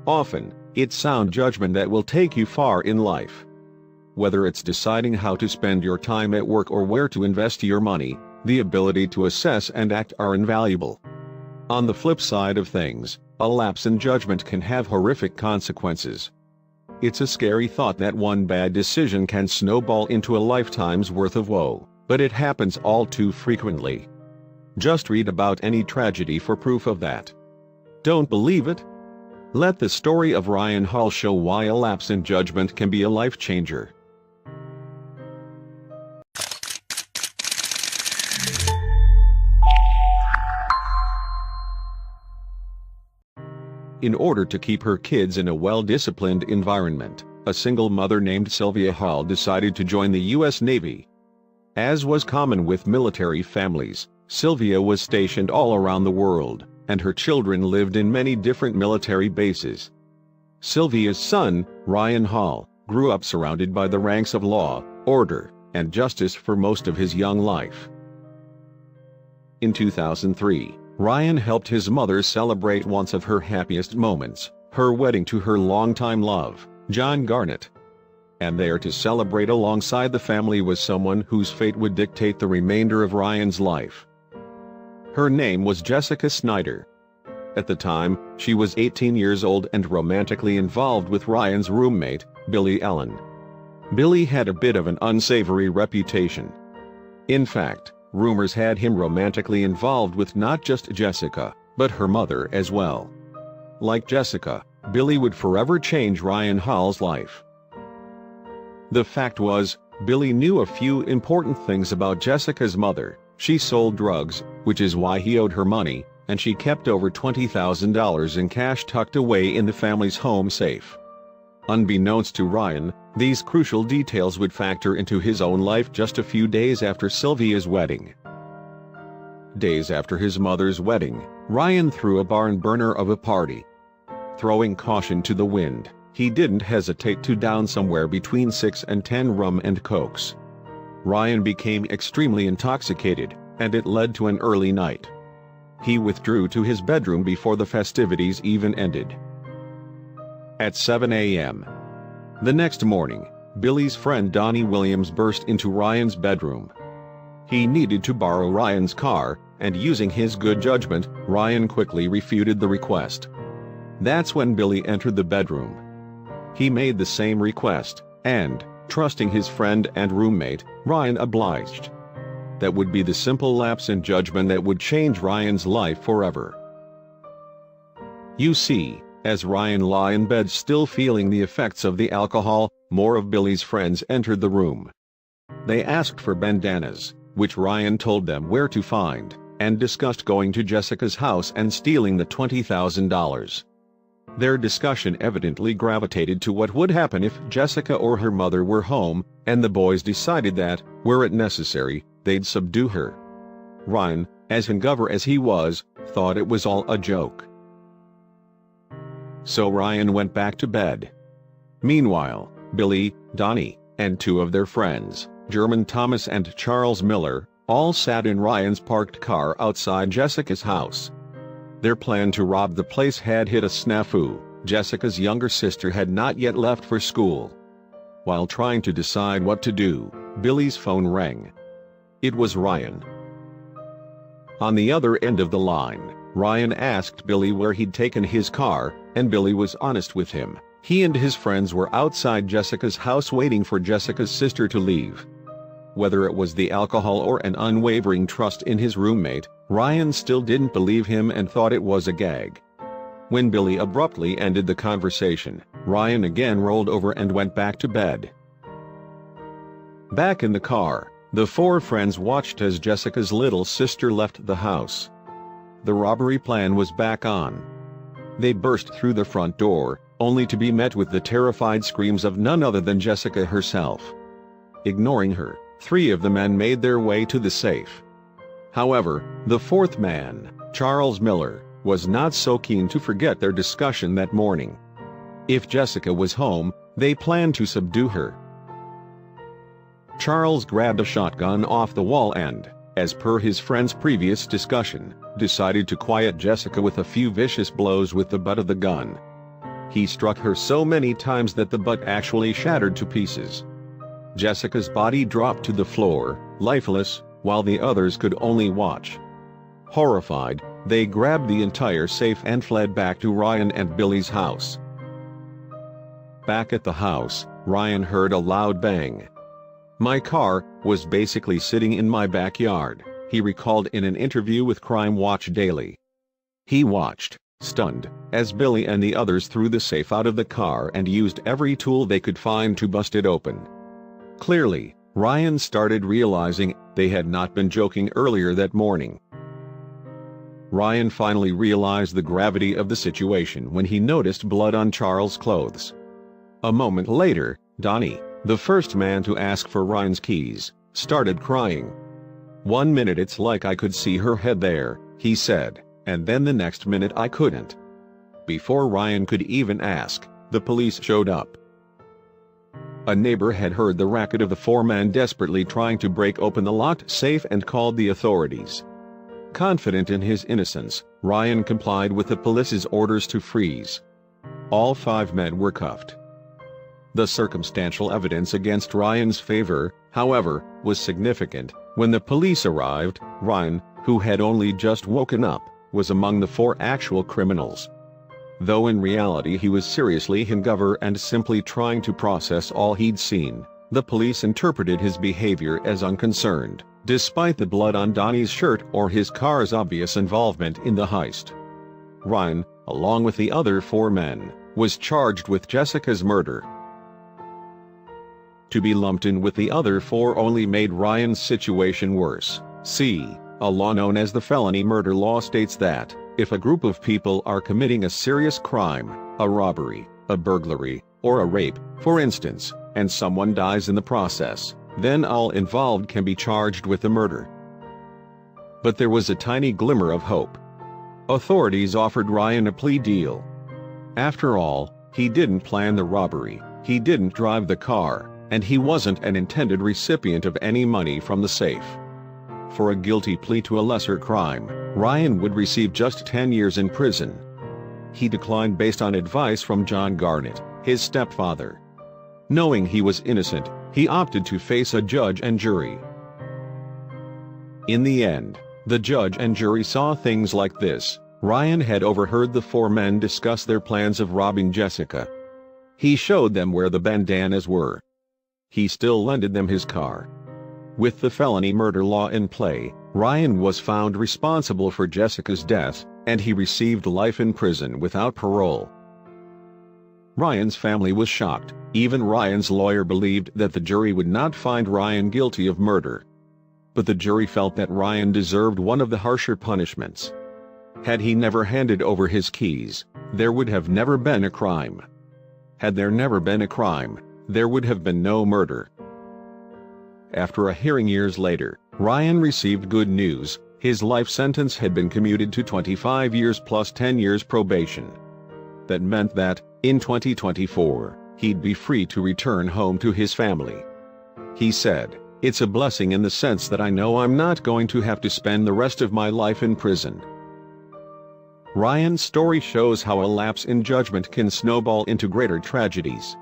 Often, it's sound judgment that will take you far in life. Whether it's deciding how to spend your time at work or where to invest your money, the ability to assess and act are invaluable. On the flip side of things, a lapse in judgment can have horrific consequences. It's a scary thought that one bad decision can snowball into a lifetime's worth of woe, but it happens all too frequently. Just read about any tragedy for proof of that. Don't believe it? Let the story of Ryan Hall show why a lapse in judgment can be a life changer. In order to keep her kids in a well-disciplined environment, a single mother named Sylvia Hall decided to join the U.S. Navy. As was common with military families, Sylvia was stationed all around the world, and her children lived in many different military bases. Sylvia's son, Ryan Hall, grew up surrounded by the ranks of law, order, and justice for most of his young life. In 2003, Ryan helped his mother celebrate one of her happiest moments, her wedding to her longtime love, John Garnett. And there to celebrate alongside the family was someone whose fate would dictate the remainder of Ryan's life. Her name was Jessica Snyder. At the time, she was 18 years old and romantically involved with Ryan's roommate, Billy Allen. Billy had a bit of an unsavory reputation. In fact, rumors had him romantically involved with not just Jessica, but her mother as well. Like Jessica, Billy would forever change Ryan Hall's life. The fact was, Billy knew a few important things about Jessica's mother. She sold drugs, which is why he owed her money, and she kept over $20,000 in cash tucked away in the family's home safe. Unbeknownst to Ryan, these crucial details would factor into his own life just a few days after Sylvia's wedding. Days after his mother's wedding, Ryan threw a barn burner of a party. Throwing caution to the wind, he didn't hesitate to down somewhere between 6 and 10 rum and cokes. Ryan became extremely intoxicated, and it led to an early night. He withdrew to his bedroom before the festivities even ended. At 7 a.m. the next morning, Billy's friend Donnie Williams burst into Ryan's bedroom. He needed to borrow Ryan's car, and using his good judgment, Ryan quickly refuted the request. That's when Billy entered the bedroom. He made the same request, and, trusting his friend and roommate, Ryan obliged. That would be the simple lapse in judgment that would change Ryan's life forever. You see, as Ryan lay in bed still feeling the effects of the alcohol, more of Billy's friends entered the room. They asked for bandanas, which Ryan told them where to find, and discussed going to Jessica's house and stealing the $20,000. Their discussion evidently gravitated to what would happen if Jessica or her mother were home, and the boys decided that, were it necessary, they'd subdue her. Ryan, as hungover as he was, thought it was all a joke. So Ryan went back to bed. Meanwhile, Billy, Donnie, and two of their friends, German Thomas and Charles Miller, all sat in Ryan's parked car outside Jessica's house. Their plan to rob the place had hit a snafu. Jessica's younger sister had not yet left for school. While trying to decide what to do, Billy's phone rang. It was Ryan. On the other end of the line, Ryan asked Billy where he'd taken his car, and Billy was honest with him. He and his friends were outside Jessica's house waiting for Jessica's sister to leave. Whether it was the alcohol or an unwavering trust in his roommate, Ryan still didn't believe him and thought it was a gag. When Billy abruptly ended the conversation, Ryan again rolled over and went back to bed. Back in the car, the four friends watched as Jessica's little sister left the house. The robbery plan was back on. They burst through the front door, only to be met with the terrified screams of none other than Jessica herself. Ignoring her, three of the men made their way to the safe. However, the fourth man, Charles Miller, was not so keen to forget their discussion that morning. If Jessica was home, they planned to subdue her. Charles grabbed a shotgun off the wall and, as per his friend's previous discussion, decided to quiet Jessica with a few vicious blows with the butt of the gun. He struck her so many times that the butt actually shattered to pieces. Jessica's body dropped to the floor, lifeless, while the others could only watch. Horrified, they grabbed the entire safe and fled back to Ryan and Billy's house. Back at the house, Ryan heard a loud bang. "My car was basically sitting in my backyard," he recalled in an interview with Crime Watch Daily. He watched, stunned, as Billy and the others threw the safe out of the car and used every tool they could find to bust it open. Clearly, Ryan started realizing they had not been joking earlier that morning. Ryan finally realized the gravity of the situation when he noticed blood on Charles' clothes. A moment later, Donnie, the first man to ask for Ryan's keys, started crying. "1 minute it's like I could see her head there," he said, "and then the next minute I couldn't." Before Ryan could even ask, the police showed up. A neighbor had heard the racket of the four men desperately trying to break open the locked safe and called the authorities. Confident in his innocence, Ryan complied with the police's orders to freeze. All 5 men were cuffed. The circumstantial evidence against Ryan's favor, however, was significant. When the police arrived, Ryan, who had only just woken up, was among the 4 actual criminals. Though in reality he was seriously hungover and simply trying to process all he'd seen, the police interpreted his behavior as unconcerned, despite the blood on Donnie's shirt or his car's obvious involvement in the heist. Ryan, along with the other 4 men, was charged with Jessica's murder. To be lumped in with the other 4 only made Ryan's situation worse. A law known as the felony murder law states that, if a group of people are committing a serious crime, a robbery, a burglary, or a rape, for instance, and someone dies in the process, then all involved can be charged with the murder. But there was a tiny glimmer of hope. Authorities offered Ryan a plea deal. After all, he didn't plan the robbery, he didn't drive the car, and he wasn't an intended recipient of any money from the safe. For a guilty plea to a lesser crime, Ryan would receive just 10 years in prison. He declined based on advice from John Garnett, his stepfather. Knowing he was innocent, he opted to face a judge and jury. In the end, the judge and jury saw things like this. Ryan had overheard the 4 men discuss their plans of robbing Jessica. He showed them where the bandanas were. He still lended them his car. With the felony murder law in play, Ryan was found responsible for Jessica's death, and he received life in prison without parole. Ryan's family was shocked. Even Ryan's lawyer believed that the jury would not find Ryan guilty of murder. But the jury felt that Ryan deserved one of the harsher punishments. Had he never handed over his keys, there would have never been a crime. Had there never been a crime, there would have been no murder. After a hearing years later, Ryan received good news. His life sentence had been commuted to 25 years plus 10 years probation. That meant that, in 2024, he'd be free to return home to his family. He said, "It's a blessing in the sense that I know I'm not going to have to spend the rest of my life in prison." Ryan's story shows how a lapse in judgment can snowball into greater tragedies.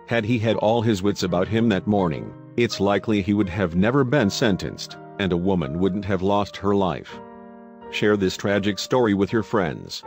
Had he had all his wits about him that morning, it's likely he would have never been sentenced, and a woman wouldn't have lost her life. Share this tragic story with your friends.